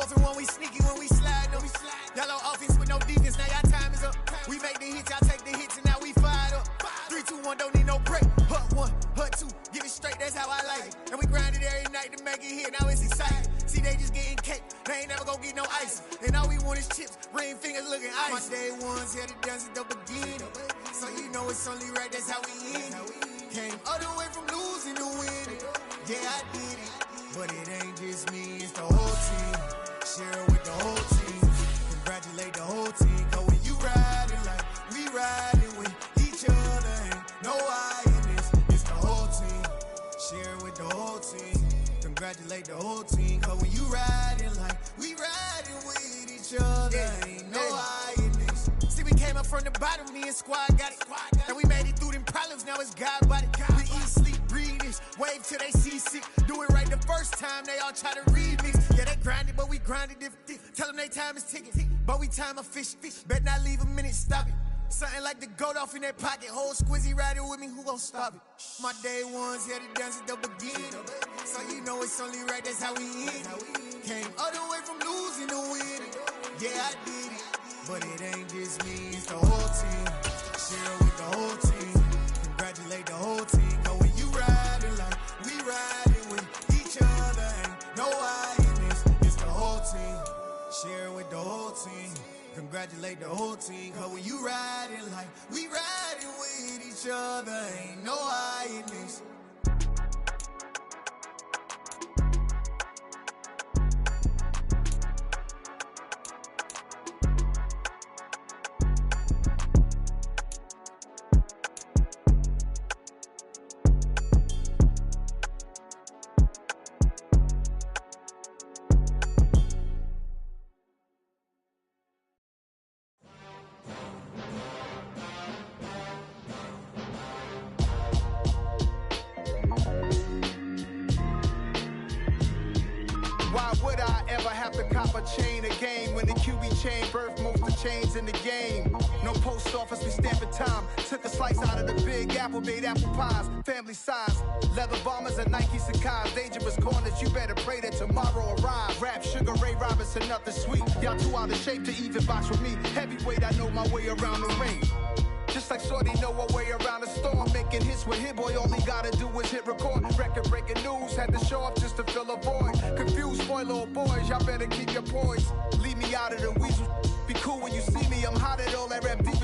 4th and 1, we sneaky when we slide. No, y'all on offense with no defense, now y'all time is up. We make the hits, y'all take the hits, and now we fired up. 3, 2, 1, don't need no break. Hut 1, hut 2, give it straight, that's how I like it. And we grind it every night to make it hit, now it's exciting. See, they just getting cake, they ain't never gonna get no ice. And all we want is chips, ring fingers looking ice. My day ones here to dance at the beginning. So you know it's only right, that's how we end it. Came all the way from losing to winning. Yeah, I did it. But it ain't just me, it's the whole team. Share it with the whole team. Congratulate the whole team. Cause when you riding like we riding with each other, ain't no I in this. It's the whole team. Share it with the whole team. Congratulate the whole team. Cause when you riding like we riding with each other, ain't no I in this. See, we came up from the bottom, me and squad got it. And we made it through them problems, now it's God body. We eat, sleep, breathe this, wave till they see sick. Do it right the first time, they all try to remix. Yeah, they grinded, but we grinded different. Tell them they time is ticking, but we time a fish. Bet not leave a minute, stop it. Something like the goat off in their pocket. Whole squizzy riding with me, who gon' stop it? My day ones here to dance at the beginning. So you know it's only right, that's how we end it. Came all the way from losing to winning. Yeah, I did it. But it ain't just me, it's the whole team. Share with the whole team. Congratulate the whole team. Cause when you riding like we riding with each other, ain't no I in this. It's the whole team. Share with the whole team. Congratulate the whole team. Cause when you riding like we riding with each other, ain't no I in this. Chain a game when the QB chain birthed most of the chains in the game. No post office, we stamping time. Took a slice out of the big apple, made apple pies, family size. Leather bombers and Nike Sacai's. Dangerous corners, you better pray that tomorrow arrives. Rap, Sugar Ray Robinson, nothing sweet. Y'all too out of shape to even box with me. Heavyweight, I know my way around the ring. Just like Shorty know her way around the storm. Making hits with Hit Boy, all he gotta do is hit record. Record breaking news, had to show up just to fill a void. Confused, spoiled little boys, y'all better keep your poise. Leave me out of the weasel. Be cool when you see me, I'm hot at all that rap deep.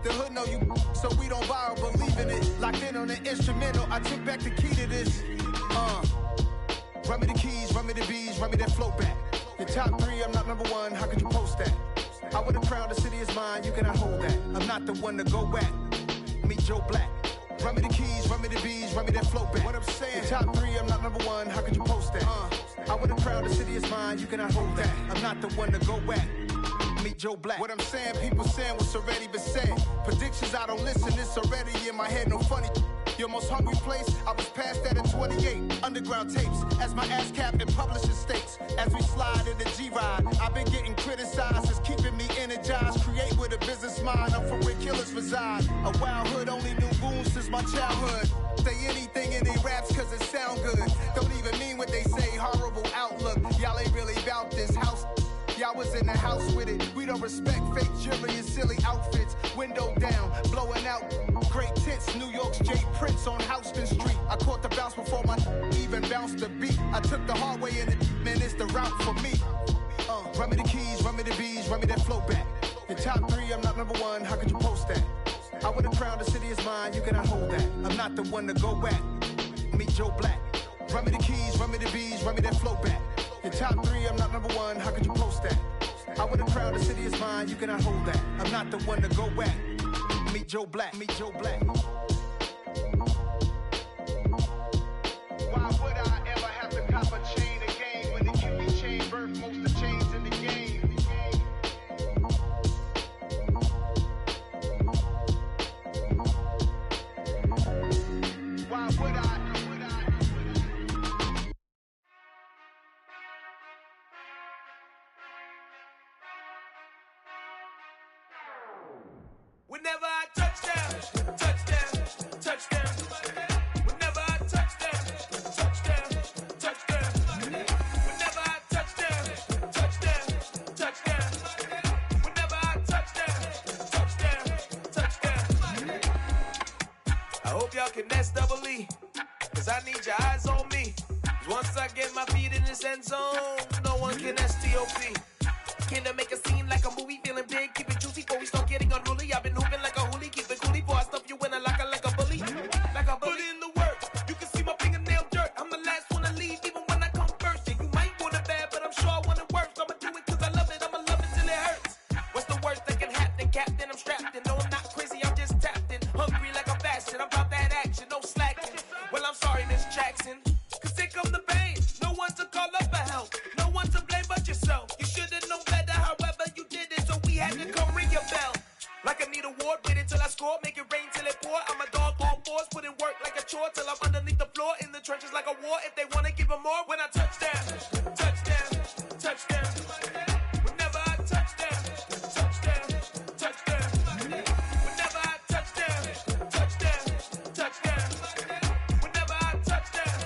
The hood know you, so we don't borrow, believe in it. Locked in on the instrumental, I took back the key to this. Run me the keys, run me the bees, run me that flow back. Your top 3, I'm not number 1, how could you post that? I would've crowned the city is mine, you cannot hold that. I'm not the one to go back. Meet Joe Black. Run me the keys, run me the bees, run me that flow back. What I'm saying, the top 3, I'm not number 1, how could you post that? I would've crowned the city is mine, you cannot hold that. I'm not the one to go back. Meet Joe Black. What I'm saying, people saying what's already been said. Predictions, I don't listen, it's already in my head, no funny. Your most hungry place, I was past that at 28. Underground tapes, as my ass cap in publishing states. As we slide in the G-Ride, I've been getting criticized, it's keeping me energized. Create with a business mind, I'm from where killers reside. A wild hood, only knew goons since my childhood. Say anything in they raps cause it sound good. Don't even mean what they say, horrible outlook. Y'all ain't really about this house. Y'all was in the house with it. We don't respect fake jewelry and silly outfits. Window down, blowing out great tits. New York's J. Prince on Houston Street. I caught the bounce before my even bounced the beat. I took the hard way in it, man, it's the route for me. Run me the keys, run me the bees, run me that flow back. Your top 3, I'm not number 1, how could you post that? I would've crowned the city is mine, you cannot hold that. I'm not the one to go back. Meet Joe Black. Run me the keys, run me the bees, run me that flow back. Your top 3, I'm not number 1, how could you post that? I would've crowned the city is mine, you cannot hold that. I'm not the one to go back. Meet Joe Black, meet Joe Black. Why would I ever have to cop a chain again when the QB chain birthed most of the chains in the game? Why would I? Whenever I touch down, touch down, touch down. Whenever I touch down, touch down, touch down. Whenever I touch down, touch down. duck and that's double E. Cause I need your eyes on me. Cause once I get my feet in this end zone, no one can STOP. Can to make a scene like a movie, feeling big, keep it juicy before we start getting unruly. I've been hooping like a hoolie, keep it coolie before I stuff you in a locker like a bully. Like a bully. Put in the work, you can see my fingernail dirt. I'm the last one to leave, even when I come first. Yeah, you might want it bad, but I'm sure I want it worse. I'ma do it cause I love it, I'ma love it till it hurts. What's the worst that can happen, Captain? I'm strapped in, no I'm not crazy, I'm just tapped in. Hungry like I'm fasting, I'm about that action, no slacking. Well, I'm sorry, Miss Jackson, cause here come the pain. No one to call up for help, no one to blame but yourself. You should've known better, however you did it, so we had to come ring your bell. Like I need a ward, wait until I score, make it rain till it pour. I'm a dog on force, put in work like a chore till I'm underneath the floor, in the trenches like a war. If they wanna give them more, when I touch down, touchdown, touchdown. Whenever I touch down, touchdown, touchdown. Whenever I touch down, touchdown, touchdown. Whenever I touch down,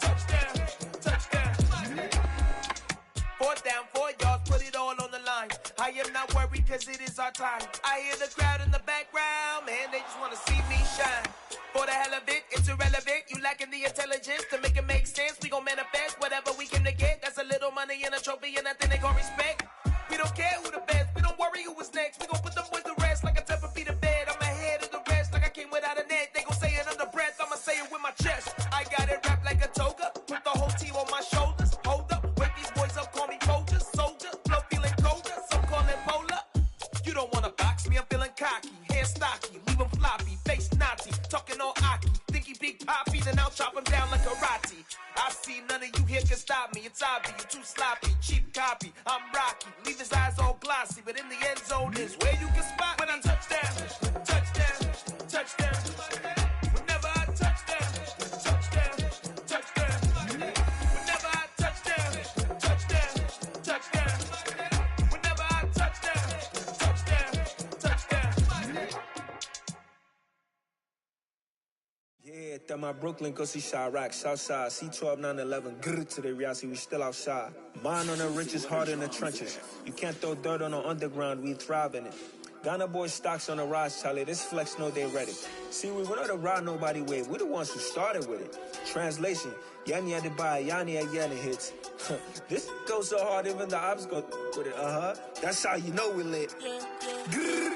touchdown, touchdown. Fourth down, 4 yards, put it all on the line. I am not worried cause it is our time. I hear the crowd in the background, man, they just wanna see me shine. For the hell of it, it's irrelevant. You lacking the intelligence to make it make sense. We gon' manifest whatever we came to get. That's a little money and a trophy and nothing they gon' respect. We don't care who the best, we don't worry who is next. We gon' put them boys to rest like a Tempur-Pedic to bed. I'm ahead of the rest like I came without a net. They gon' say it under breath, I'ma say it with my chest. I got it wrapped like a toga, put the whole team on my shoulders. Hold up, wake these boys up, call me Folger, soldier. Flow feeling colder, some call it polar. You don't wanna box me, I'm feeling cocky. Hair stocky, leave him floppy, face naughty. Talking all aki, think he big poppy, then I'll chop him down like karate. I see none of you here can stop me. It's obvious, you too sloppy, cheap copy. I'm Rocky, leave his eyes all glossy, but in the end zone is where you can spot when I touch down, touchdown, touchdown. Whenever I touch down, touchdown, touchdown. Whenever I touch down, touchdown, touchdown. Whenever I touch down, touchdown, touchdown. Yeah, that my Brooklyn, go see Chirac, Southside, C12, 911, grrr to the reality, we still outside. Mine on the riches, heart in the trenches. You can't throw dirt on the underground, we thrive in it. Ghana boys stocks on the rise, Charlie, this flex know they ready. See, we were not to ride nobody with, we're the ones who started with it. Translation, Yanni had to buy, Yanni had Yanni hits. This goes so hard, even the ops go with it, That's how you know we lit. Grrr,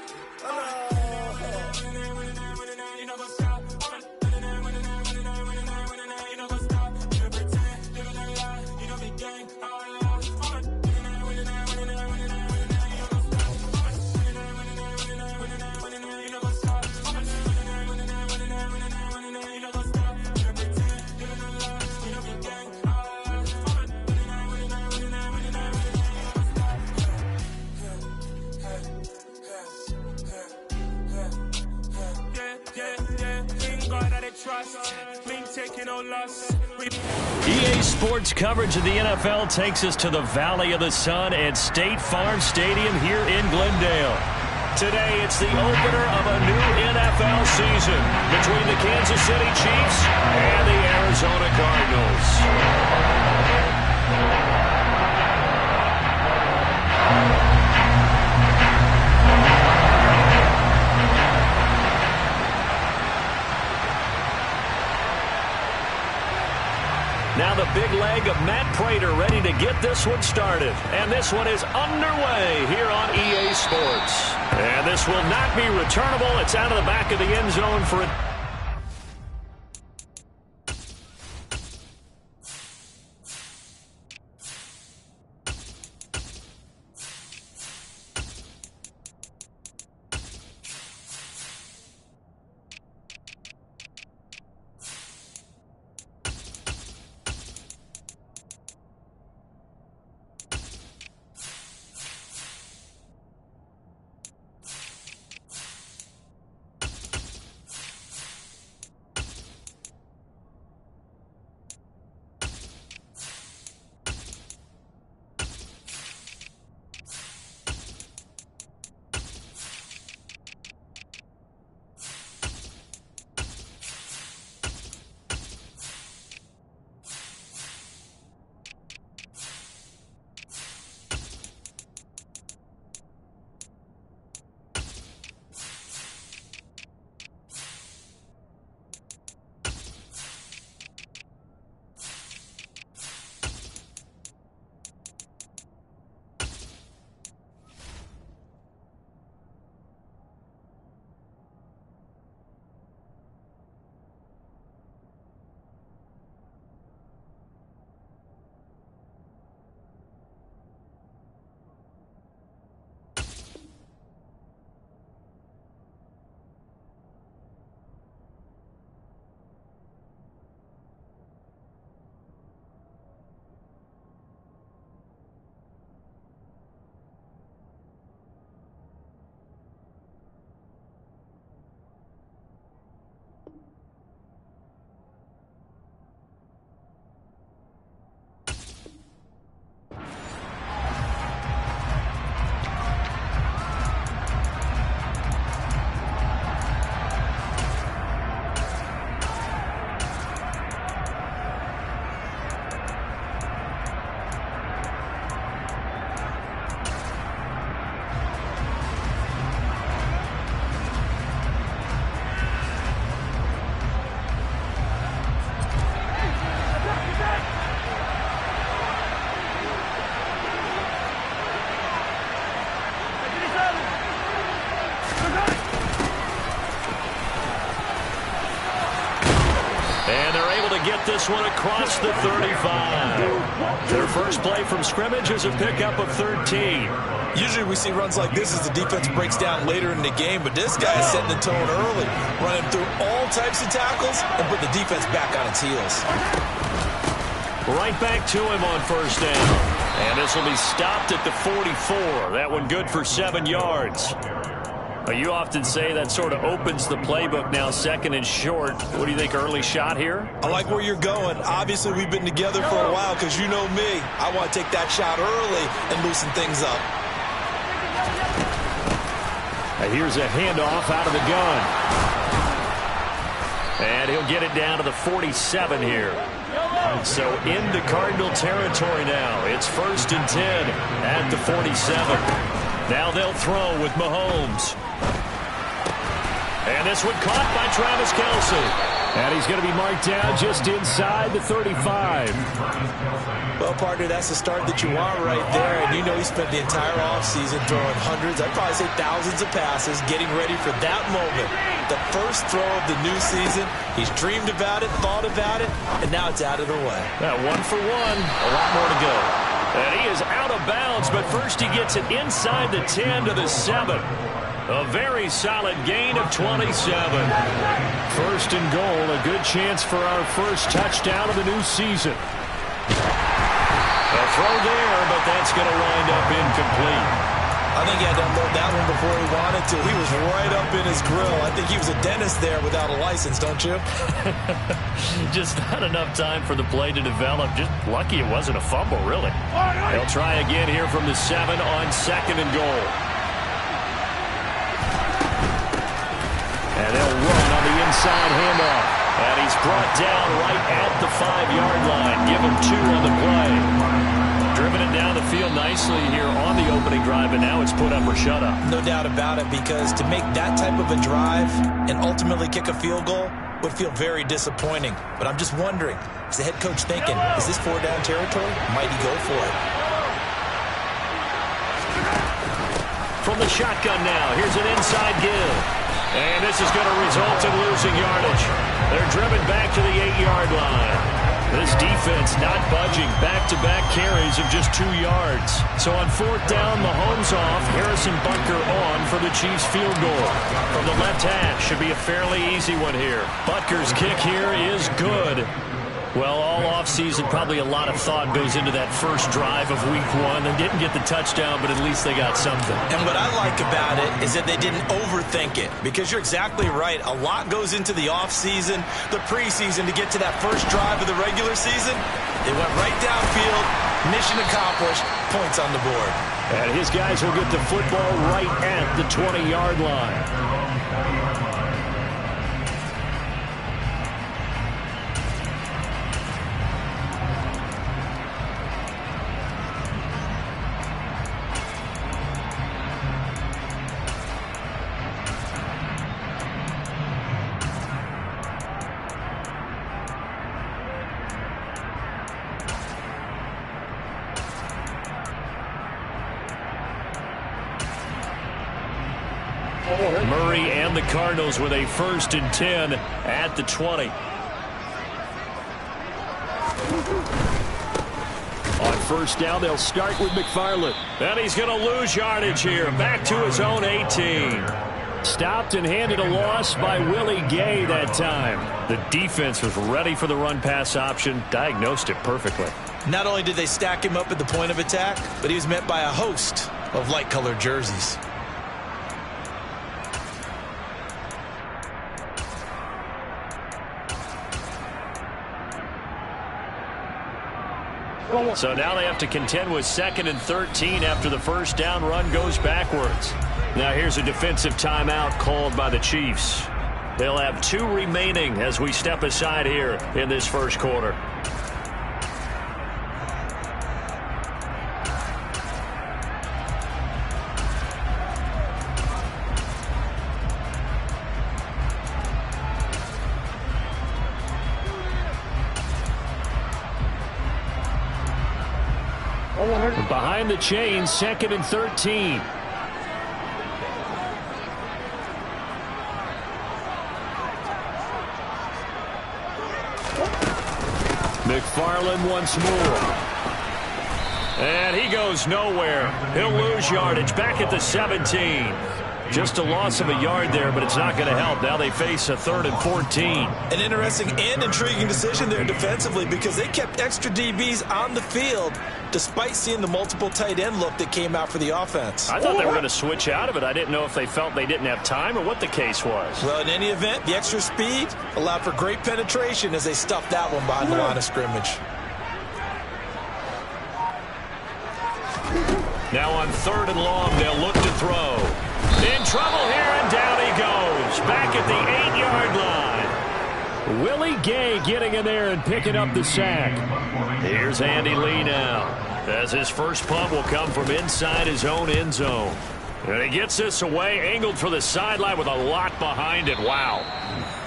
EA Sports coverage of the NFL takes us to the Valley of the Sun at State Farm Stadium here in Glendale. Today, it's the opener of a new NFL season between the Kansas City Chiefs and the Arizona Cardinals. Now the big leg of Matt Prater ready to get this one started. And this one is underway here on EA Sports. And this will not be returnable. It's out of the back of the end zone for a... this one across the 35. Their first play from scrimmage is a pickup of 13. Usually we see runs like this as the defense breaks down later in the game, but this guy is setting the tone early, running through all types of tackles and put the defense back on its heels. Right back to him on first down. And this will be stopped at the 44. That one good for 7 yards. You often say that sort of opens the playbook now, second and short. What do you think, early shot here? I like where you're going. Obviously, we've been together for a while because you know me. I want to take that shot early and loosen things up. Here's a handoff out of the gun. And he'll get it down to the 47 here. So into Cardinal territory now. It's 1st and 10 at the 47. Now they'll throw with Mahomes. And this one caught by Travis Kelce. And he's going to be marked down just inside the 35. Well, partner, that's the start that you want right there. And you know he spent the entire offseason throwing hundreds, I'd probably say thousands of passes, getting ready for that moment. The first throw of the new season. He's dreamed about it, thought about it, and now it's out of the way. 1 for 1. A lot more to go. And he is out of bounds, but first he gets it inside the 10 to the 7. A very solid gain of 27. 1st and goal, a good chance for our first touchdown of the new season. A throw there, but that's going to wind up incomplete. I think he had to unload that one before he wanted to. He was right up in his grill. I think he was a dentist there without a license, don't you? Just not enough time for the play to develop. Just lucky it wasn't a fumble, really. They'll try again here from the 7 on 2nd and goal. And they'll run on the inside handoff. And he's brought down right at the 5-yard line. Give him 2 on the play. Driven it down the field nicely here on the opening drive, and now it's put up or shut up. No doubt about it, because to make that type of a drive and ultimately kick a field goal would feel very disappointing. But I'm just wondering, is the head coach thinking, is this 4-down territory? Might he go for it? From the shotgun now, here's an inside give. And this is going to result in losing yardage. They're driven back to the 8-yard line. This defense not budging. Back-to-back carries of just 2 yards. So on 4th down, Mahomes off. Harrison Butker on for the Chiefs field goal. From the left hash, should be a fairly easy one here. Butker's kick here is good. Well, all offseason, probably a lot of thought goes into that first drive of week 1. They didn't get the touchdown, but at least they got something. And what I like about it is that they didn't overthink it, because you're exactly right. A lot goes into the offseason, the preseason, to get to that first drive of the regular season. They went right downfield, mission accomplished, points on the board. And his guys will get the football right at the 20-yard line. Murray and the Cardinals with a 1st and 10 at the 20. On 1st down, they'll start with McFarland. And he's going to lose yardage here. Back to his own 18. Stopped and handed a loss by Willie Gay that time. The defense was ready for the run-pass option, diagnosed it perfectly. Not only did they stack him up at the point of attack, but he was met by a host of light-colored jerseys. So now they have to contend with 2nd and 13 after the 1st down run goes backwards. Now here's a defensive timeout called by the Chiefs. They'll have 2 remaining as we step aside here in this first quarter. Behind the chain, 2nd and 13. McFarland once more. And he goes nowhere. He'll lose yardage back at the 17. Just a loss of a yard there, but it's not going to help. Now they face a 3rd and 14. An interesting and intriguing decision there defensively because they kept extra DBs on the field despite seeing the multiple tight end look that came out for the offense. I thought they were going to switch out of it. I didn't know if they felt they didn't have time or what the case was. Well, in any event, the extra speed allowed for great penetration as they stuffed that one behind the line of scrimmage. Now on 3rd and long, they'll look to throw. In trouble here, and down he goes. Back at the 8-yard line. Willie Gay getting in there and picking up the sack. Here's Andy Lee now, as his first punt will come from inside his own end zone. And he gets this away, angled for the sideline with a lot behind it. Wow.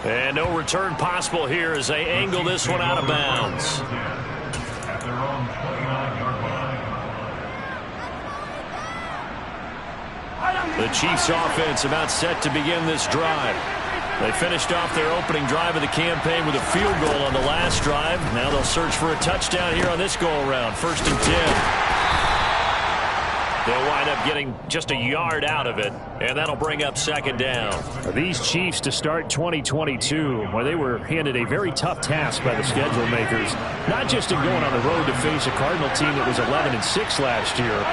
And no return possible here as they angle this one out of bounds. At their own 29-yard line. The Chiefs offense about set to begin this drive. They finished off their opening drive of the campaign with a field goal on the last drive. Now they'll search for a touchdown here on this go-around. 1st and 10. They'll wind up getting just a yard out of it, and that'll bring up 2nd down. These Chiefs to start 2022, well, they were handed a very tough task by the schedule makers, not just in going on the road to face a Cardinal team that was 11-6 last year,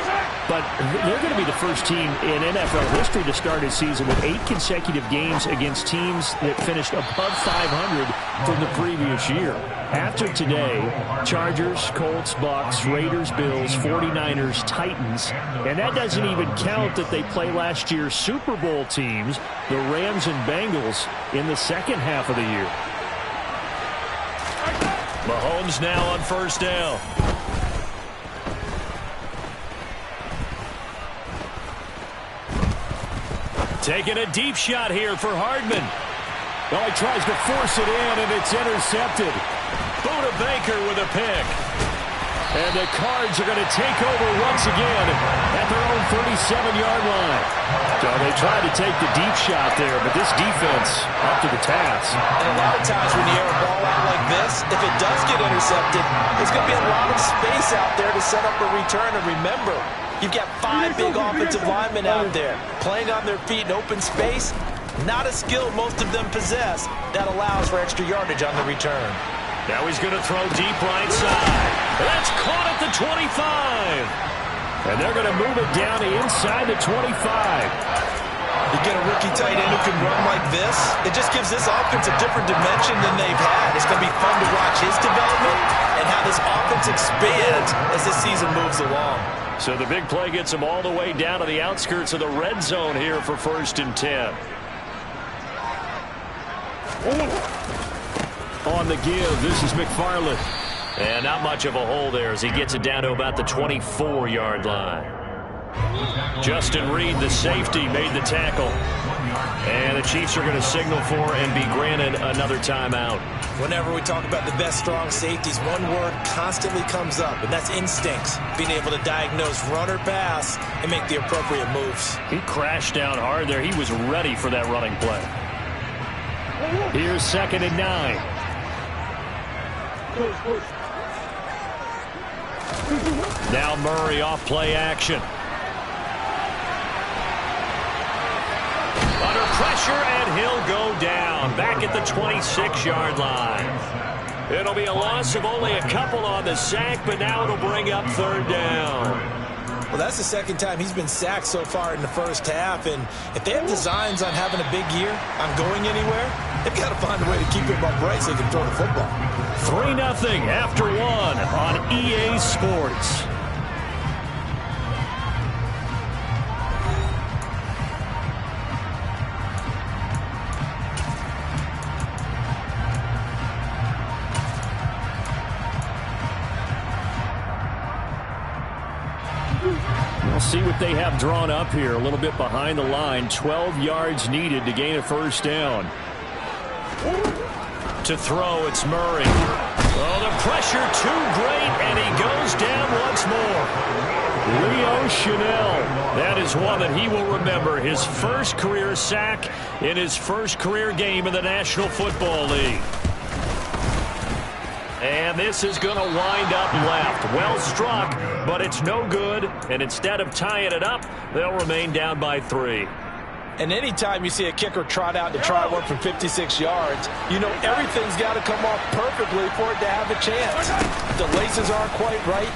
but they're going to be the first team in NFL history to start a season with 8 consecutive games against teams that finished above 500 from the previous year. After today, Chargers, Colts, Bucks, Raiders, Bills, 49ers, Titans, and that doesn't even count that they play last year's Super Bowl teams, the Rams and Bengals, in the second half of the year. Mahomes now on 1st down. Taking a deep shot here for Hardman. Well, he tries to force it in, and it's intercepted. Buda Baker with a pick. And the Cards are going to take over once again at their own 37-yard line. So they tried to take the deep shot there, but this defense up to the task. And a lot of times when you air a ball out like this, if it does get intercepted, there's going to be a lot of space out there to set up a return. And remember, you've got 5 big offensive linemen out there playing on their feet in open space. Not a skill most of them possess that allows for extra yardage on the return. Now he's going to throw deep right side. That's caught at the 25. And they're going to move it down to inside the 25. You get a rookie tight end who can run like this, it just gives this offense a different dimension than they've had. It's going to be fun to watch his development and how this offense expands as this season moves along. So the big play gets them all the way down to the outskirts of the red zone here for 1st and 10. On the give, this is McFarland. And not much of a hole there as he gets it down to about the 24-yard line. Justin Reed, the safety, made the tackle. And the Chiefs are going to signal for and be granted another timeout. Whenever we talk about the best strong safeties, one word constantly comes up, and that's instincts. Being able to diagnose run or pass and make the appropriate moves. He crashed down hard there. He was ready for that running play. Here's 2nd and 9. Now Murray off play action. Under pressure, and he'll go down. Back at the 26-yard line. It'll be a loss of only a couple on the sack, but now it'll bring up 3rd down. Well, that's the 2nd time he's been sacked so far in the first half, and if they have designs on having a big year, on going anywhere, they've got to find a way to keep him upright so they can throw the football. 3-0 after 1 on EA Sports. We'll see what they have drawn up here. A little bit behind the line. 12 yards needed to gain a 1st down. To throw, it's Murray. Oh, the pressure too great, and he goes down once more. Leo Chanel. That is one that he will remember. His first career sack in his first career game in the National Football League. And this is going to wind up left. Well struck, but it's no good. And instead of tying it up, they'll remain down by 3. And anytime you see a kicker trot out to try one from 56 yards, you know everything's got to come off perfectly for it to have a chance. The laces aren't quite right.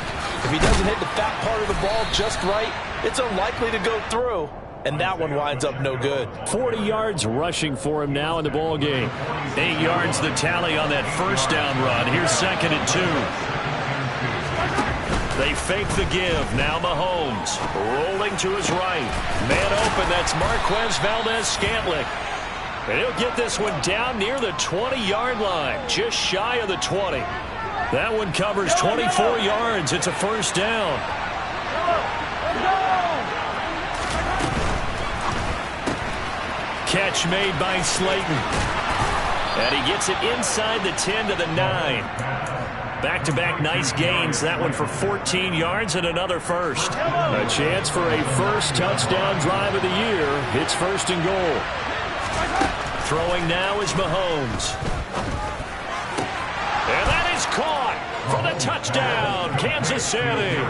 If he doesn't hit the fat part of the ball just right, it's unlikely to go through. And that one winds up no good. 40 yards rushing for him now in the ball game. 8 yards the tally on that first down run. Here's 2nd and 2. They fake the give. Now Mahomes rolling to his right. Man open. That's Marquez Valdez-Scantling. And he'll get this one down near the 20-yard line. Just shy of the 20. That one covers 24 yards. It's a first down. Catch made by Slayton. And he gets it inside the 10 to the 9. Back-to-back nice gains. That one for 14 yards and another first. A chance for a first touchdown drive of the year. It's 1st and goal. Throwing now is Mahomes. And that is caught for the touchdown, Kansas City.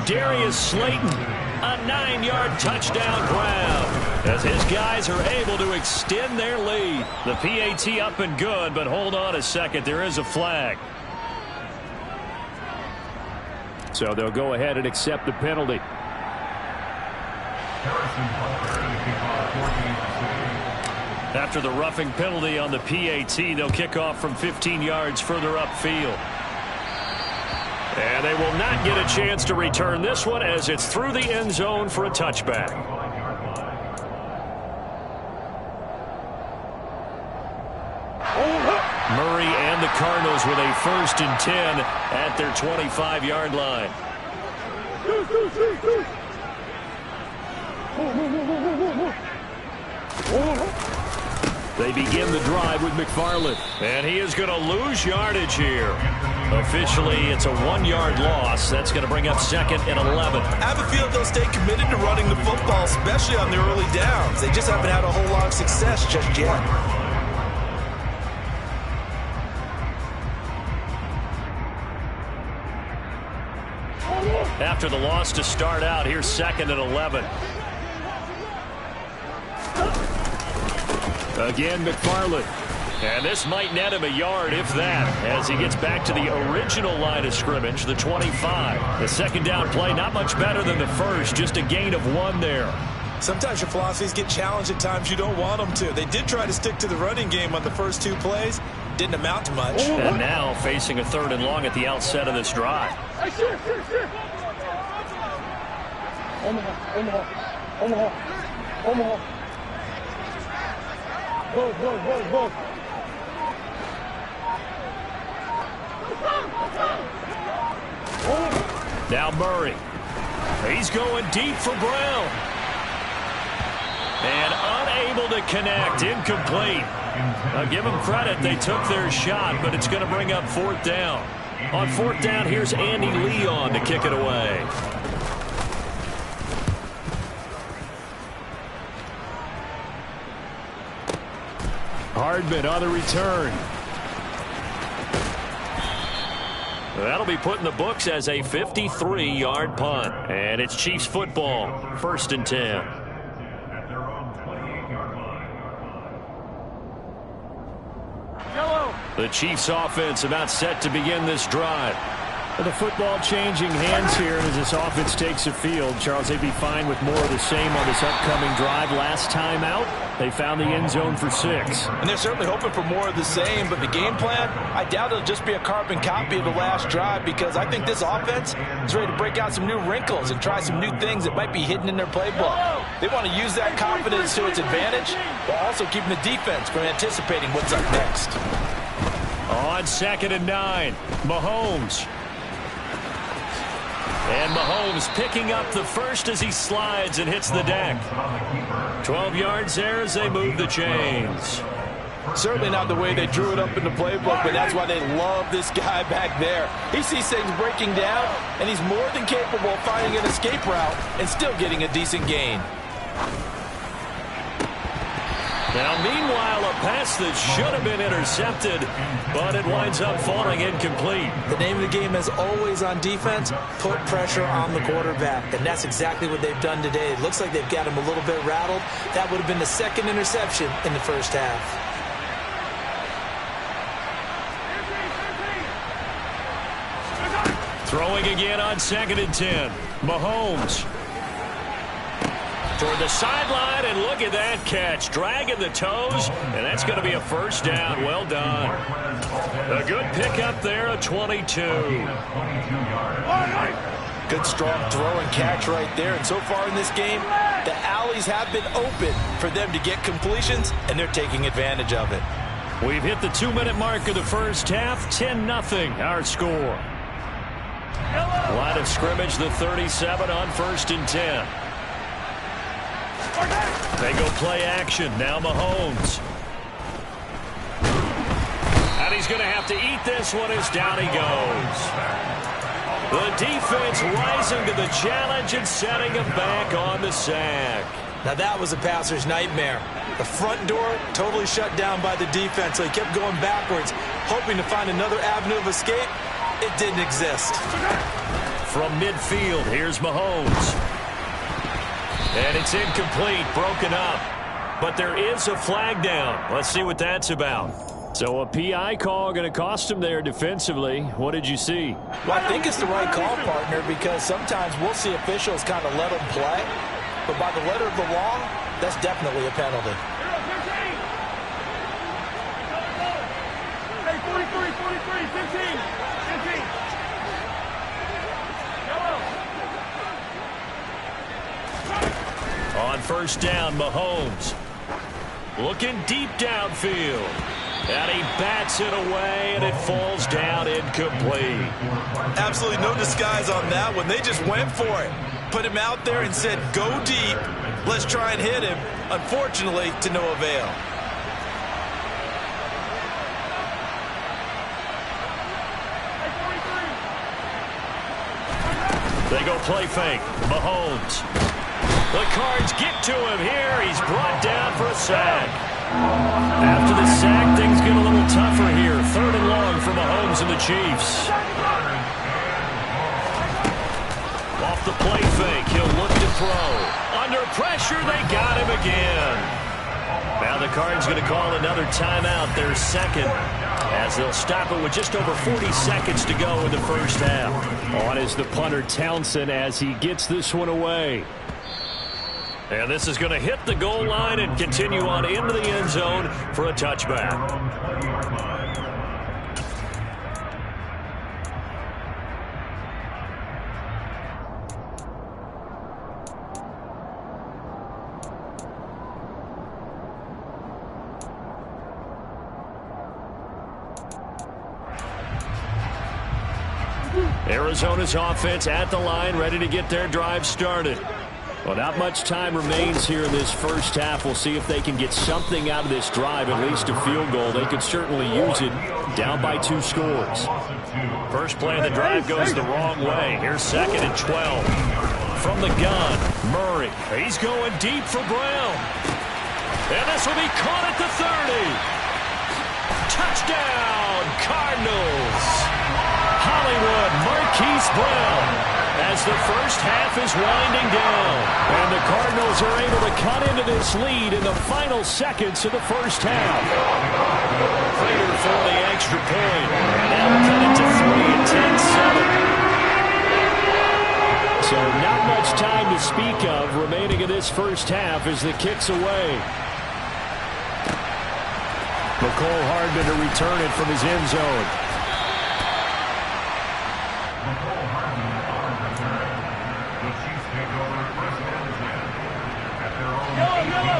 Darius Slayton, a 9-yard touchdown grab. As his guys are able to extend their lead. The PAT up and good, but hold on a second. There is a flag. So they'll go ahead and accept the penalty. After the roughing penalty on the PAT, they'll kick off from 15 yards further upfield. And they will not get a chance to return this one as it's through the end zone for a touchback. Murray and the Cardinals with a 1st and 10 at their 25-yard line. They begin the drive with McFarland. And he is going to lose yardage here. Officially, it's a 1-yard loss. That's going to bring up 2nd and 11. I have a feeling they'll stay committed to running the football, especially on their early downs. They just haven't had a whole lot of success just yet. After the loss to start out, here's 2nd and 11. Again, McFarland. And this might net him a yard, if that, as he gets back to the original line of scrimmage, the 25. The 2nd down play, not much better than the first, just a gain of 1 there. Sometimes your philosophies get challenged at times you don't want them to. They did try to stick to the running game on the first 2 plays. Didn't amount to much. And now facing a 3rd and long at the outset of this drive. Omaha. Go. Now Murray. He's going deep for Brown. And unable to connect. Incomplete. I'll give them credit. They took their shot, but it's going to bring up 4th down. On 4th down, here's Andy Leon to kick it away. Hardman on the return. That'll be put in the books as a 53-yard punt. And it's Chiefs football, 1st and 10. The Chiefs offense about set to begin this drive. The football changing hands here as this offense takes the field. Charles, they'd be fine with more of the same on this upcoming drive. Last time out, they found the end zone for 6. And they're certainly hoping for more of the same, but the game plan, I doubt it'll just be a carbon copy of the last drive, because I think this offense is ready to break out some new wrinkles and try some new things that might be hidden in their playbook. They want to use that confidence to its advantage, while also keeping the defense from anticipating what's up next. On 2nd and 9, Mahomes. And Mahomes picking up the first as he slides and hits the deck. 12 yards there as they move the chains. Certainly not the way they drew it up in the playbook, but that's why they love this guy back there. He sees things breaking down, and he's more than capable of finding an escape route and still getting a decent gain. Now, meanwhile, a pass that should have been intercepted, but it winds up falling incomplete. The name of the game, as always on defense, put pressure on the quarterback, and that's exactly what they've done today. It looks like they've got him a little bit rattled. That would have been the second interception in the first half. Throwing again on 2nd and 10. Mahomes toward the sideline, and look at that catch. Dragging the toes, and that's going to be a first down. Well done. A good pickup there, a 22. Good strong throw and catch right there. And so far in this game, the alleys have been open for them to get completions, and they're taking advantage of it. We've hit the 2-minute mark of the first half. 10-0 our score. Line of scrimmage, the 37 on 1st and 10. They go play action. Now Mahomes. And he's going to have to eat this one as down he goes. The defense rising to the challenge and setting him back on the sack. Now that was a passer's nightmare. The front door totally shut down by the defense, so he kept going backwards, hoping to find another avenue of escape. It didn't exist. From midfield, here's Mahomes. And it's incomplete, broken up. But there is a flag down. Let's see what that's about. So a PI call going to cost him there defensively. What did you see? Well, I think it's the right call, partner, because sometimes we'll see officials kind of let them play. But by the letter of the law, that's definitely a penalty. Hey, 43, 15. On 1st down, Mahomes. Looking deep downfield. And he bats it away, and it falls down incomplete. Absolutely no disguise on that one. They just went for it. Put him out there and said, go deep. Let's try and hit him. Unfortunately, to no avail. They go play fake. Mahomes. The Cards get to him here. He's brought down for a sack. After the sack, things get a little tougher here. 3rd and long for Mahomes and the Chiefs. Off the play fake, he'll look to throw. Under pressure, they got him again. Now the Cards going to call another timeout, their second, as they'll stop it with just over 40 seconds to go in the first half. On is the punter Townsend as he gets this one away. And this is going to hit the goal line and continue on into the end zone for a touchback. Arizona's offense at the line, ready to get their drive started. Well, not much time remains here in this first half. We'll see if they can get something out of this drive, at least a field goal. They could certainly use it, down by 2 scores. First play of the drive goes the wrong way. Here's 2nd and 12. From the gun, Murray. He's going deep for Brown. And this will be caught at the 30. Touchdown, Cardinals. Hollywood, Marquise Brown. As the first half is winding down. And the Cardinals are able to cut into this lead in the final seconds of the first half. Prater for the extra point. And now cut it to 3 and 10-7. So not much time to speak of remaining in this first half as the kick's away. McCole Hardman to return it from his end zone.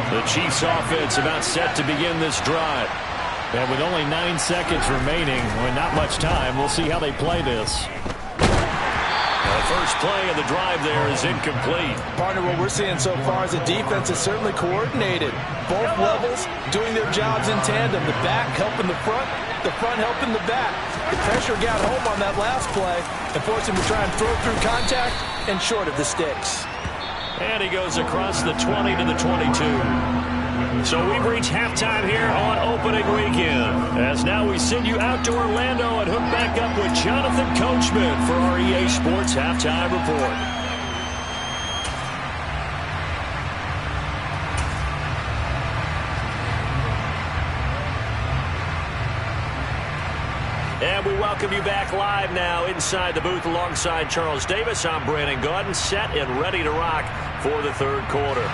The Chiefs offense about set to begin this drive. And with only 9 seconds remaining, with not much time, we'll see how they play this. The first play of the drive there is incomplete. Partner, what we're seeing so far is the defense is certainly coordinated. Both levels doing their jobs in tandem. The back helping the front helping the back. The pressure got home on that last play and forced him to try and throw through contact and short of the sticks. And he goes across the 20 to the 22. So we've reached halftime here on opening weekend. As now we send you out to Orlando and hook back up with Jonathan Coachman for our EA Sports Halftime Report. And we welcome you back live now inside the booth alongside Charles Davis. I'm Brandon Gaudin, set and ready to rock for the third quarter.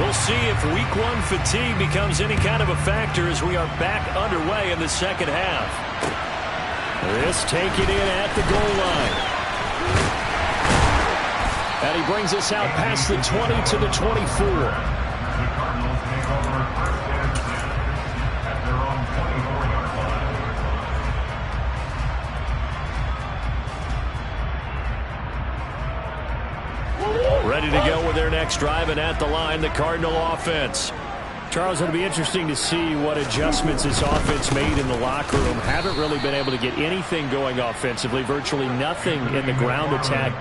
We'll see if week one fatigue becomes any kind of a factor as we are back underway in the second half. This taken in at the goal line. And he brings us out past the 20 to the 24. Ready to go with their next drive, and at the line, the Cardinal offense. Charles, it'll be interesting to see what adjustments this offense made in the locker room. Haven't really been able to get anything going offensively, virtually nothing in the ground attack.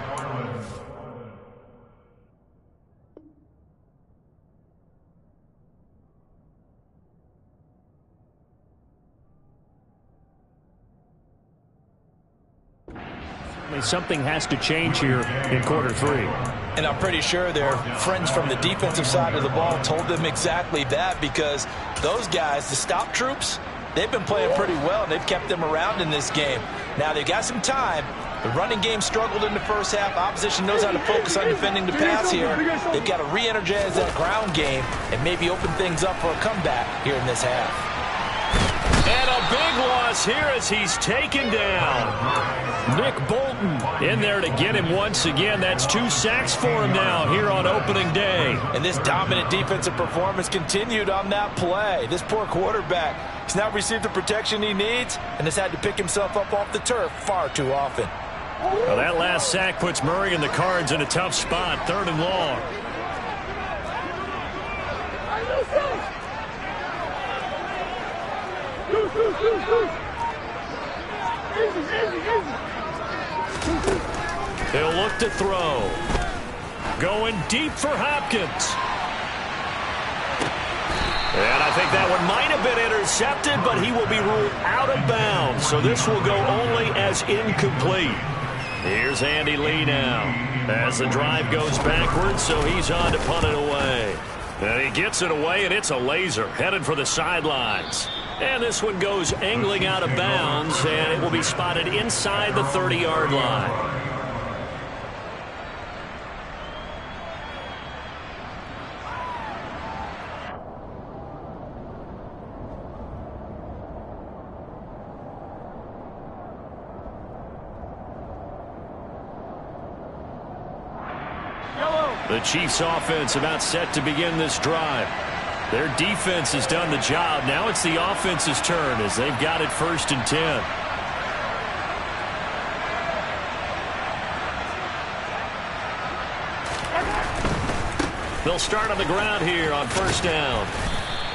Something has to change here in quarter three. And I'm pretty sure their friends from the defensive side of the ball told them exactly that, because those guys, the stop troops, they've been playing pretty well, and they've kept them around in this game. Now, they've got some time. The running game struggled in the first half. Opposition knows how to focus on defending the pass here. They've got to re-energize that ground game and maybe open things up for a comeback here in this half. And a big loss here as he's taken down. Nick Bolton in there to get him once again. That's 2 sacks for him now here on opening day. And this dominant defensive performance continued on that play. This poor quarterback, he's not received the protection he needs and has had to pick himself up off the turf far too often. Well, that last sack puts Murray and the Cards in a tough spot, 3rd and long. They'll look to throw. Going deep for Hopkins. And I think that one might have been intercepted, but he will be ruled out of bounds. So this will go only as incomplete. Here's Andy Lee now as the drive goes backwards, so he's on to punt it away. And he gets it away, and it's a laser headed for the sidelines. And this one goes angling out of bounds, and it will be spotted inside the 30-yard line. The Chiefs offense about set to begin this drive. Their defense has done the job. Now it's the offense's turn as they've got it 1st and 10. They'll start on the ground here on 1st down.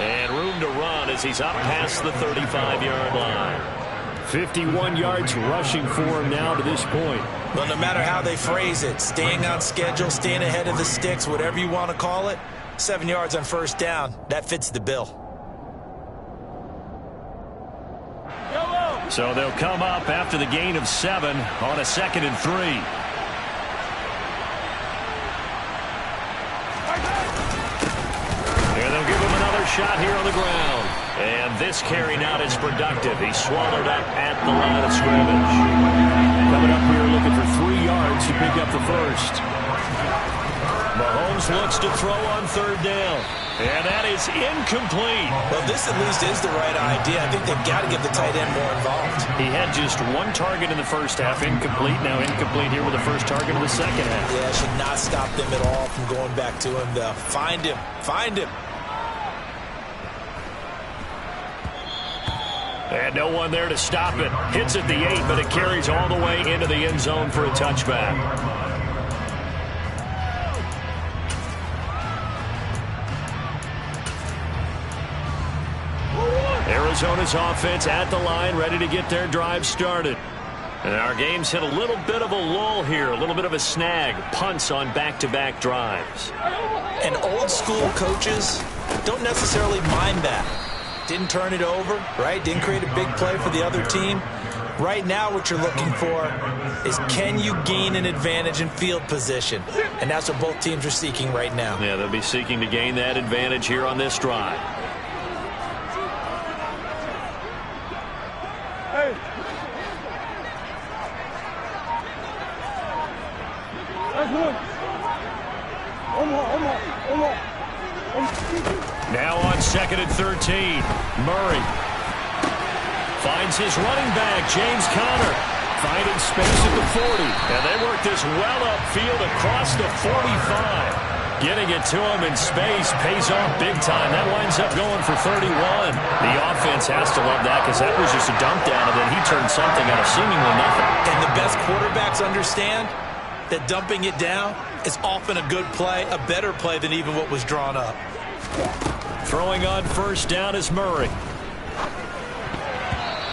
And room to run as he's up past the 35-yard line. 51 yards rushing for him now to this point. Well, no matter how they phrase it, staying on schedule, staying ahead of the sticks, whatever you want to call it, 7 yards on 1st down, that fits the bill. So they'll come up after the gain of 7 on a 2nd and 3. And they'll give him another shot here on the ground. And this carry not as productive. He's swallowed up at the line of scrimmage. Coming up here looking for 3 yards to pick up the 1st. Mahomes looks to throw on 3rd down. And that is incomplete. Well, this at least is the right idea. I think they've got to get the tight end more involved. He had just 1 target in the first half. Incomplete. Now incomplete here with the first target of the second half. Yeah, it should not stop them at all from going back to him, though. Find him. Find him. And no one there to stop it. Hits at the 8, but it carries all the way into the end zone for a touchback. Arizona's offense at the line, ready to get their drive started. And our game's hit a little bit of a lull here, a little bit of a snag. Punts on back-to-back drives. And old-school coaches don't necessarily mind that. Didn't turn it over, right? Didn't create a big play for the other team. Right now what you're looking for is, can you gain an advantage in field position? And that's what both teams are seeking right now. Yeah, they'll be seeking to gain that advantage here on this drive. Hey. That's one. One more. Now on 2nd and 13, Murray finds his running back, James Conner, finding space at the 40. And they work this well upfield across the 45. Getting it to him in space pays off big time. That winds up going for 31. The offense has to love that because that was just a dump down, and then he turned something out of seemingly nothing. And the best quarterbacks understand that dumping it down is often a good play, a better play than even what was drawn up. Throwing on first down is Murray.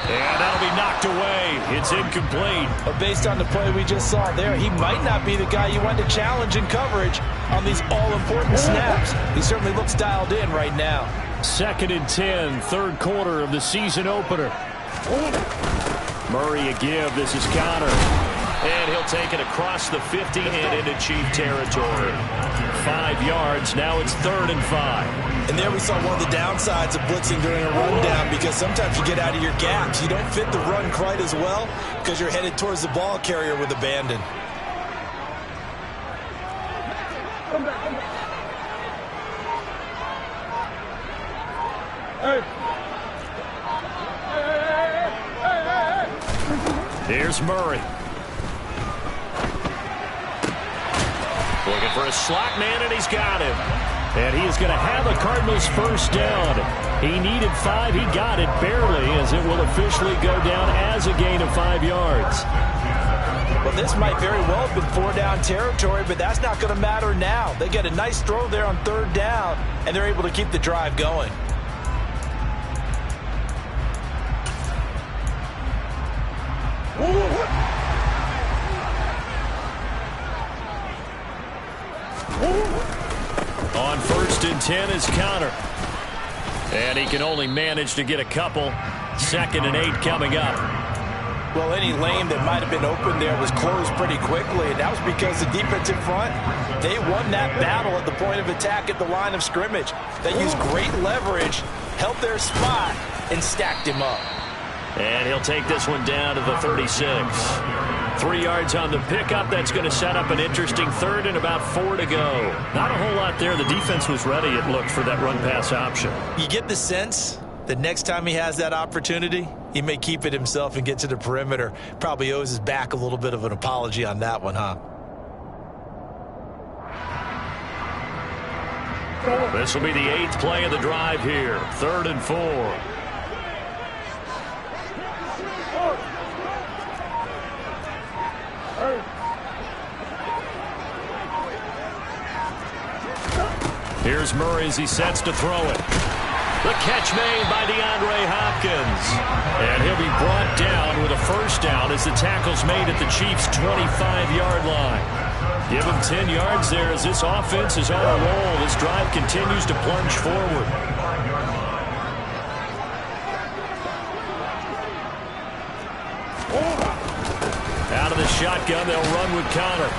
And that'll be knocked away. It's incomplete. But based on the play we just saw there, he might not be the guy you want to challenge in coverage on these all-important snaps. He certainly looks dialed in right now. 2nd and 10, third quarter of the season opener. Murray a give. This is Conner. And he'll take it across the 50 and into Chief territory. 5 yards. Now it's 3rd and 5. And there we saw one of the downsides of blitzing during a rundown, because sometimes you get out of your gaps. You don't fit the run quite as well because you're headed towards the ball carrier with abandon. Here's Murray. Looking for a slot man, and he's got him. And he is going to have a Cardinals first down. He needed 5. He got it barely, as it will officially go down as a gain of 5 yards. Well, this might very well have been 4-down territory, but that's not going to matter now. They get a nice throw there on 3rd down, and they're able to keep the drive going. On 1st and 10 is Conner. And he can only manage to get a couple. 2nd and 8 coming up. Well, any lane that might have been open there was closed pretty quickly, and that was because the defensive front, they won that battle at the point of attack at the line of scrimmage. They used great leverage, held their spot, and stacked him up. And he'll take this one down to the 36. 3 yards on the pickup. That's going to set up an interesting 3rd and about 4 to go. Not a whole lot there. The defense was ready, it looked, for that run-pass option. You get the sense that next time he has that opportunity, he may keep it himself and get to the perimeter. Probably owes his back a little bit of an apology on that one, huh? This will be the 8th play of the drive here. 3rd and 4. Here's Murray as he sets to throw it. The catch made by DeAndre Hopkins. And he'll be brought down with a first down as the tackle's made at the Chiefs' 25-yard line. Give him 10 yards there as this offense is on a roll. This drive continues to plunge forward. Out of the shotgun, they'll run with Conner.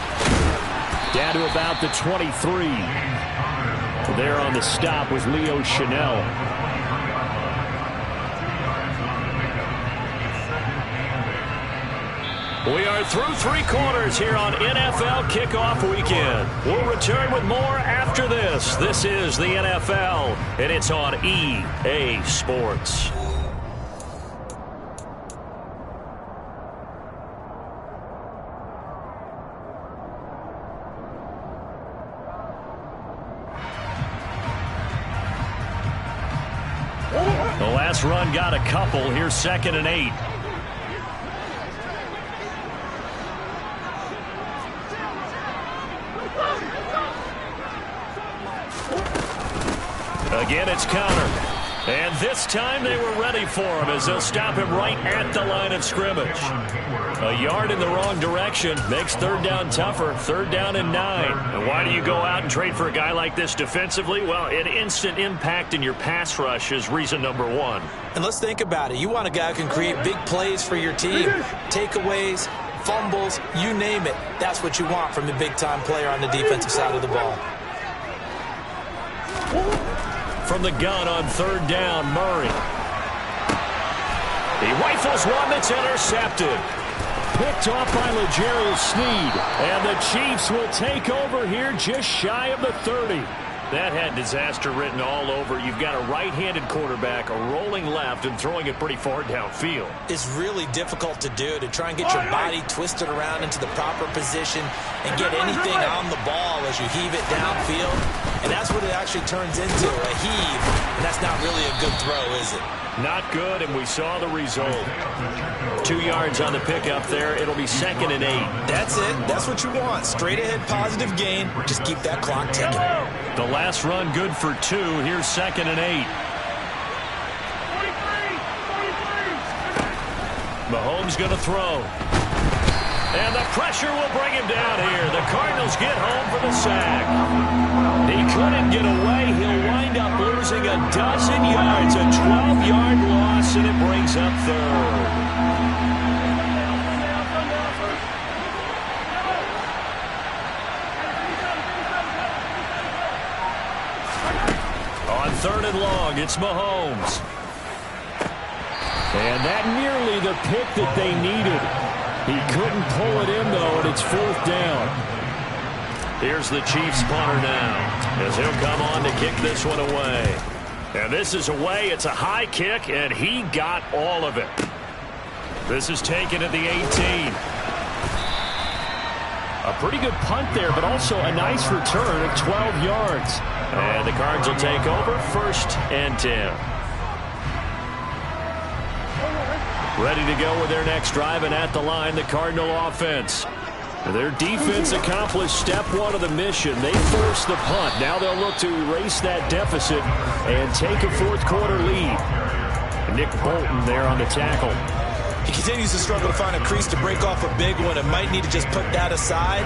Down to about the 23. There on the stop was Leo Chanel. We are through 3 quarters here on NFL Kickoff Weekend. We'll return with more after this. This is the NFL, and it's on EA Sports. The last run got a couple. Here's 2nd and 8. Again, it's Conner. And this time they were ready for him as they'll stop him right at the line of scrimmage. A yard in the wrong direction makes third down tougher. Third down and 9. And why do you go out and trade for a guy like this defensively? Well, an instant impact in your pass rush is reason number 1. And let's think about it. You want a guy who can create big plays for your team. Takeaways, fumbles, you name it. That's what you want from a big-time player on the defensive side of the ball. From the gun on third down, Murray. He rifles one that's intercepted. Picked off by L'Jarius Sneed. And the Chiefs will take over here just shy of the 30. That had disaster written all over. You've got a right-handed quarterback, a rolling left, and throwing it pretty far downfield. It's really difficult to do, to try and get your body twisted around into the proper position and get anything on the ball as you heave it downfield. And that's what it actually turns into, a heave. And that's not really a good throw, is it? Not good, and we saw the result. 2 yards on the pickup there. It'll be 2nd and 8. That's it. That's what you want. Straight ahead positive gain. Just keep that clock ticking. The last run good for 2. Here's 2nd and 8. Mahomes going to throw. And the pressure will bring him down here. The Cardinals get home for the sack. He couldn't get away. He'll wind up losing a dozen yards. A 12-yard loss, and it brings up third. On third and long, it's Mahomes. And that nearly the pick that they needed. He couldn't pull it in, though, and it's 4th down. Here's the Chiefs punter now, as he'll come on to kick this one away. And this is away. It's a high kick, and he got all of it. This is taken at the 18. A pretty good punt there, but also a nice return of 12 yards. And the Cards will take over 1st and 10. Ready to go with their next drive, and at the line, the Cardinal offense. Their defense accomplished step 1 of the mission. They forced the punt. Now they'll look to erase that deficit and take a 4th quarter lead. Nick Bolton there on the tackle. He continues to struggle to find a crease to break off a big one, and might need to just put that aside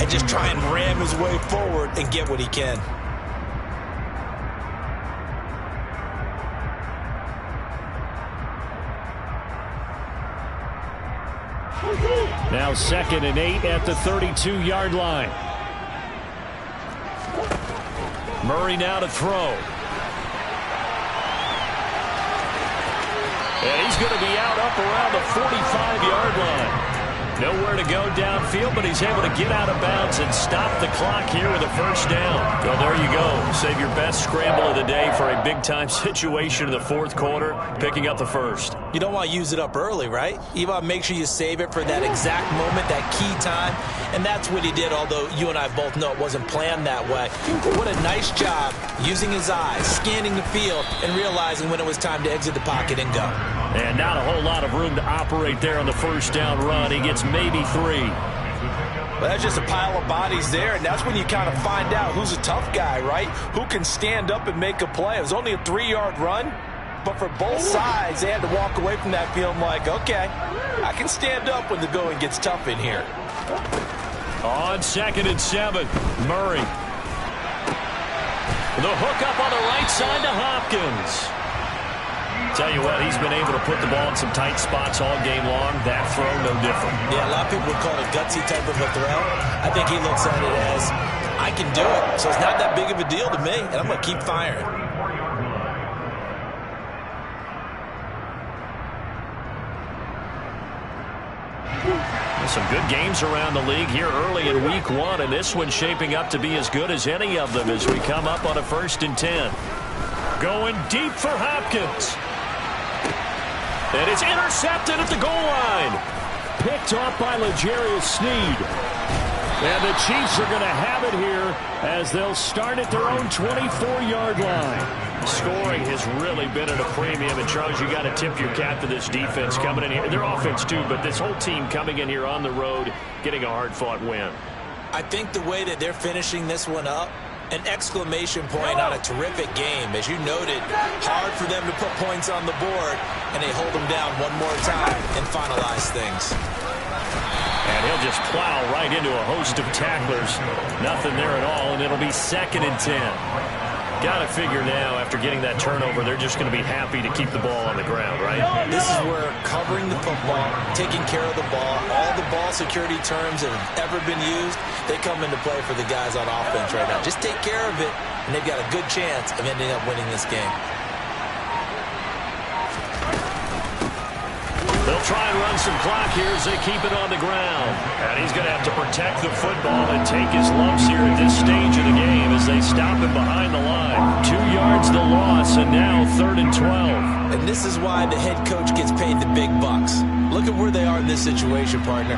and just try and ram his way forward and get what he can. Now 2nd and 8 at the 32-yard line. Murray now to throw. And he's going to be out up around the 45-yard line. Nowhere to go downfield, but he's able to get out of bounds and stop the clock here with a 1st down. Well, there you go. Save your best scramble of the day for a big-time situation in the 4th quarter, picking up the 1st. You don't want to use it up early, right? You want to make sure you save it for that exact moment, that key time. And that's what he did, although you and I both know it wasn't planned that way. But what a nice job using his eyes, scanning the field, and realizing when it was time to exit the pocket and go. And not a whole lot of room to operate there on the 1st down run. He gets maybe 3. Well, that's just a pile of bodies there, and that's when you kind of find out who's a tough guy, right? Who can stand up and make a play. It was only a 3-yard run, but for both sides, they had to walk away from that feeling like, okay, I can stand up when the going gets tough in here. On 2nd and 7, Murray. The hook up on the right side to Hopkins. Tell you what, he's been able to put the ball in some tight spots all game long. That throw, no different. Yeah, a lot of people would call it a gutsy type of a throw. I think he looks at it as, I can do it, so it's not that big of a deal to me, and I'm going to keep firing. Some good games around the league here early in week 1, and this one's shaping up to be as good as any of them as we come up on a 1st and 10. Going deep for Hopkins. And it's intercepted at the goal line. Picked off by L'Jarius Sneed. And the Chiefs are going to have it here as they'll start at their own 24-yard line. Scoring has really been at a premium. And, Charles, you got to tip your cap to this defense coming in here. Their offense, too, but this whole team coming in here on the road, getting a hard-fought win. I think the way that they're finishing this one up An exclamation point on a terrific game. As you noted, hard for them to put points on the board, and they hold them down one more time and finalize things. And he'll just plow right into a host of tacklers. Nothing there at all, and it'll be 2nd and 10. Got to figure now, after getting that turnover, they're just going to be happy to keep the ball on the ground, right? This is where covering the football, taking care of the ball, all the ball security terms that have ever been used, they come into play for the guys on offense right now. Just take care of it, and they've got a good chance of ending up winning this game. They'll try and run some clock here as they keep it on the ground. And he's going to have to protect the football and take his lumps here at this stage of the game as they stop him behind the line. 2 yards the loss, and now 3rd and 12. And this is why the head coach gets paid the big bucks. Look at where they are in this situation, partner.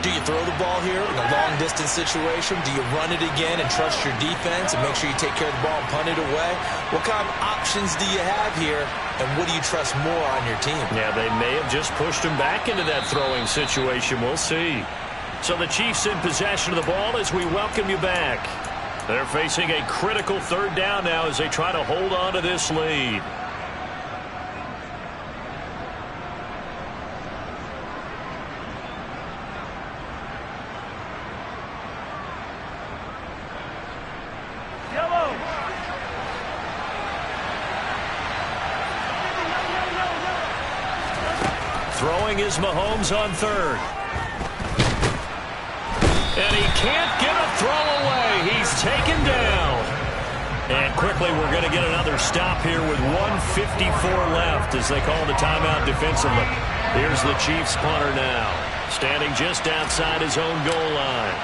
Do you throw the ball here in a long-distance situation? Do you run it again and trust your defense and make sure you take care of the ball and punt it away? What kind of options do you have here, and what do you trust more on your team? Yeah, they may have just pushed him back into that throwing situation. We'll see. So the Chiefs in possession of the ball as we welcome you back. They're facing a critical 3rd down now as they try to hold on to this lead. Throwing is Mahomes on 3rd. And he can't get a throw away. He's taken down. And quickly we're going to get another stop here with 1:54 left as they call the timeout defensively. Here's the Chiefs punter now, standing just outside his own goal line.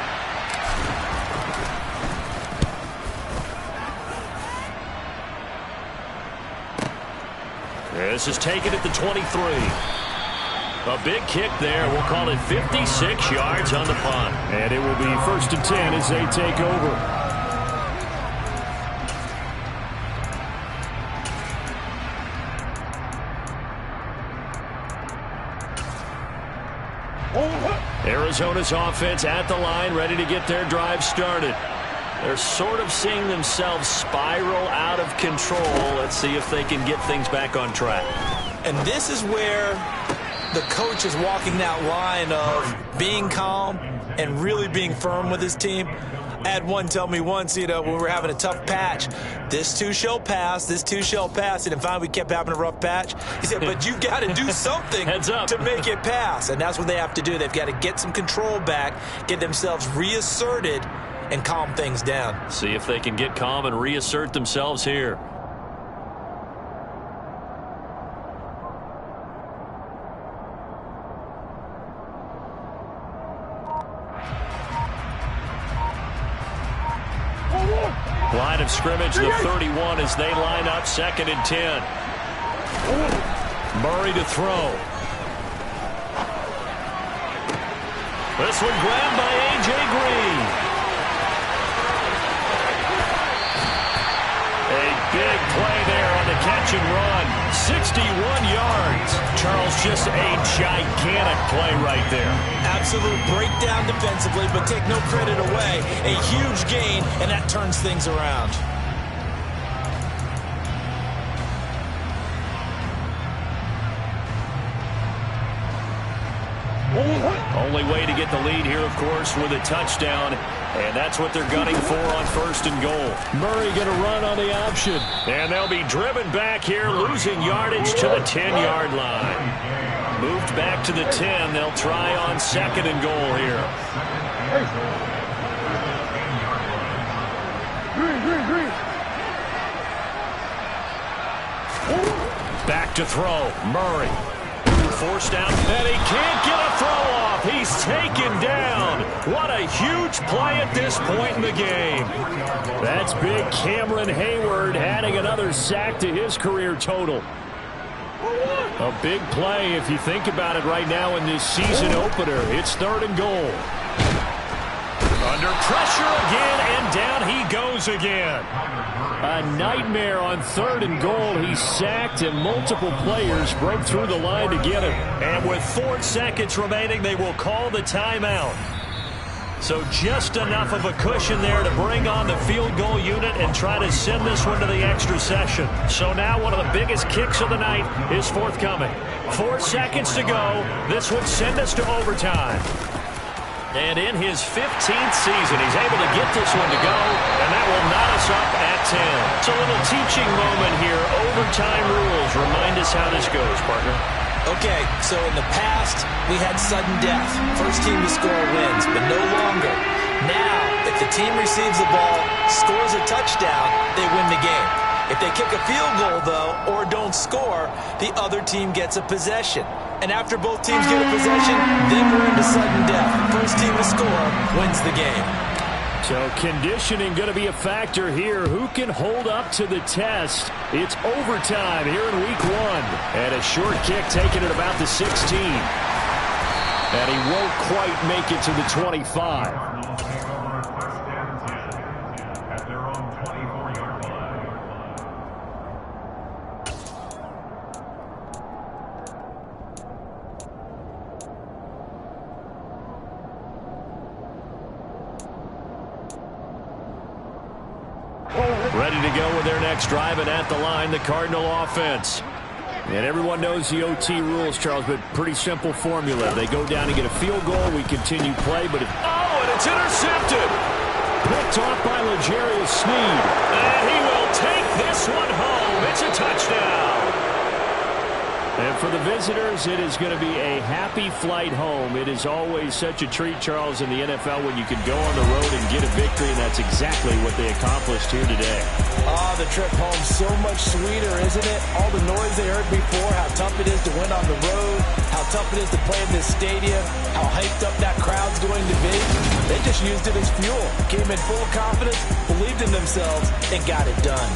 This is taken at the 23. A big kick there. We'll call it 56 yards on the punt. And it will be 1st and 10 as they take over. Arizona's offense at the line, ready to get their drive started. They're sort of seeing themselves spiral out of control. Let's see if they can get things back on track. And this is where the coach is walking that line of being calm and really being firm with his team. I had one tell me once, when we were having a tough patch, this too shall pass, this too shall pass. And finally we kept having a rough patch. He said, but you've got to do something to make it pass. And that's what they have to do. They've got to get some control back, get themselves reasserted, and calm things down. See if they can get calm and reassert themselves here. Line of scrimmage, the 31 as they line up 2nd and 10. Murray to throw. This one grabbed by A.J. Green. A big play there on the catch and run. 61 yards. Charles, just a gigantic play right there. Absolute breakdown defensively, but take no credit away. A huge gain, and that turns things around. Only way to get the lead here, of course, with a touchdown. And that's what they're gunning for on 1st and goal. Murray going to run on the option. And they'll be driven back here, losing yardage to the 10-yard line. Moved back to the 10. They'll try on 2nd and goal here. Back to throw. Murray. Forced out, and he can't get a throw off. He's taken down. What a huge play at this point in the game. That's big Cameron Hayward adding another sack to his career total. A big play if you think about it right now in this season opener. It's 3rd and goal. Under pressure again, and down he goes again. A nightmare on 3rd and goal. He sacked, and multiple players broke through the line to get him. And with 4 seconds remaining, they will call the timeout. So just enough of a cushion there to bring on the field goal unit and try to send this one to the extra session. So now one of the biggest kicks of the night is forthcoming. 4 seconds to go. This would send us to overtime. And in his 15th season, he's able to get this one to go, and that will knot us up at 10. It's a little teaching moment here. Overtime rules. Remind us how this goes, partner. Okay, so in the past, we had sudden death. First team to score wins, but no longer. Now, if the team receives the ball, scores a touchdown, they win the game. If they kick a field goal, though, or don't score, the other team gets a possession. And after both teams get a possession, then we're into sudden death. First team to score wins the game. So conditioning going to be a factor here. Who can hold up to the test? It's overtime here in week 1. And a short kick taken at about the 16. And he won't quite make it to the 25. At their own 24-yard line. Ready to go with their next drive, and at the line, the Cardinal offense. And everyone knows the OT rules, Charles, but pretty simple formula. They go down and get a field goal, we continue play, but and it's intercepted! Picked off by L'Jarius Sneed. And he will take this one home. It's a touchdown. And for the visitors, it is going to be a happy flight home. It is always such a treat, Charles, in the NFL when you can go on the road and get a victory, and that's exactly what they accomplished here today. The trip home so much sweeter, isn't it? All the noise they heard before, how tough it is to win on the road, how tough it is to play in this stadium, how hyped up that crowd's going to be. They just used it as fuel, came in full confidence, believed in themselves, and got it done.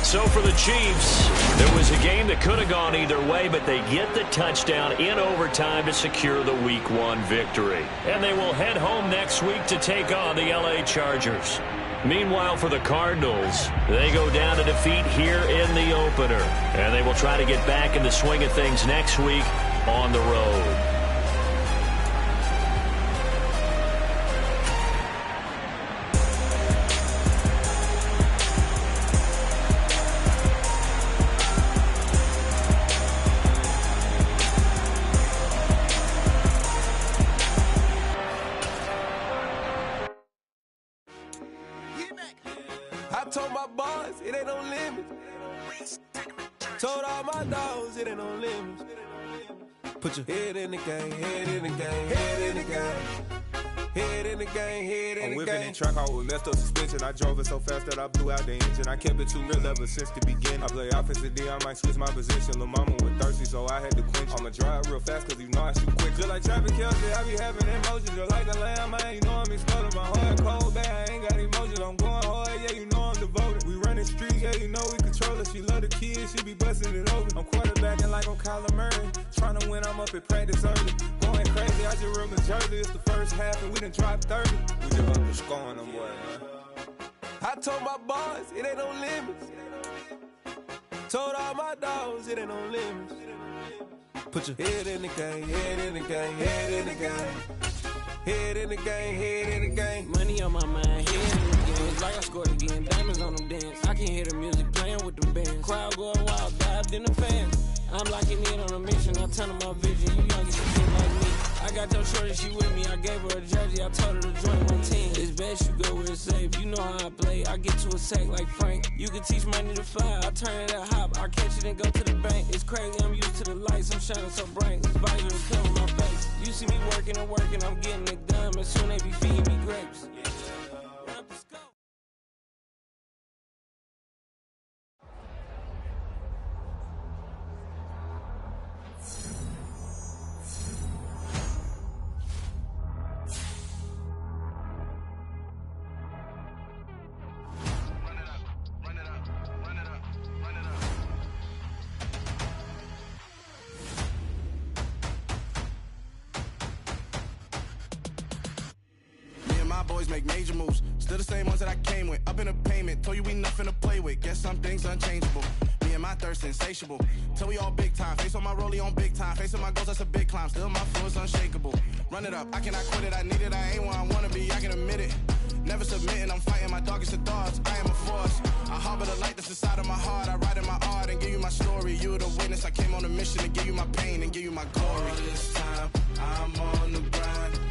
So for the Chiefs, there was a game that could have gone either way, but they get the touchdown in overtime to secure the Week 1 victory. And they will head home next week to take on the LA Chargers. Meanwhile, for the Cardinals, they go down to defeat here in the opener. And they will try to get back in the swing of things next week on the road. I told my boys, it ain't no limits. Told all my dogs, it ain't no limits. Put your head in the game, head in the game, head in the game. Head in the game, head in the game. I'm whipping and track out with messed up suspension. I drove it so fast that I blew out the engine. I kept it too real ever since the beginning. I play offensive D, I might switch my position. Lil' mama was thirsty, so I had to quench. I'ma drive real fast, cause you know I shoot quick. Just like traffic Kelsey, I be having emotions. Just like a lamb, man, you know I'm exploding. My heart cold, bad, I ain't got emotions. I'm going hard, yeah, you know I'm devoted. We running streets, yeah, you know we control it. She love the kids, she be busting it over. I'm quarterbacking like I'm Kyler Murray. Trying to win, I'm up at practice early. Going crazy, I just rub in Jersey. It's the first half and we done dropped 30. We just underscoring them, boy, man. I told my boys, it ain't no limits. Told all my dogs, it ain't no limits. Put your head in the game, head in the game, head in the game. Head in the game, head in the game. Money on my mind, head in the game. It's like I scored again, diamonds on them dance. I can hear the music playing with them bands. Crowd going wild, dived in the fans. I'm locking in on a mission, I turn on my vision. You young, get you like me. I got your shorty, she with me. I gave her a jersey, I told her to join my team. It's best you go where it's safe. You know how I play, I get to a sack like Frank. You can teach money to fly, I turn it at hop. I catch it and go to the bank. It's crazy, I'm used to the lights, I'm shining so bright. This visor is killing my face. You see me working and working, I'm getting it done. But soon they be feeding me grapes. Rep the scope. Boys make major moves, still the same ones that I came with. Up in a payment, told you we nothing to play with. Guess some things unchangeable. Me and my thirst insatiable. Till we all big time. Face on my rollie on big time. Facing my goals, that's a big climb. Still my flow is unshakable. Run it up, I cannot quit it. I need it, I ain't where I wanna be, I can admit it. Never submitting, I'm fighting my darkest of thoughts. I am a force. I harbor the light that's inside of my heart. I write in my art and give you my story. You are the witness. I came on a mission to give you my pain and give you my glory. All this time, I'm on the grind.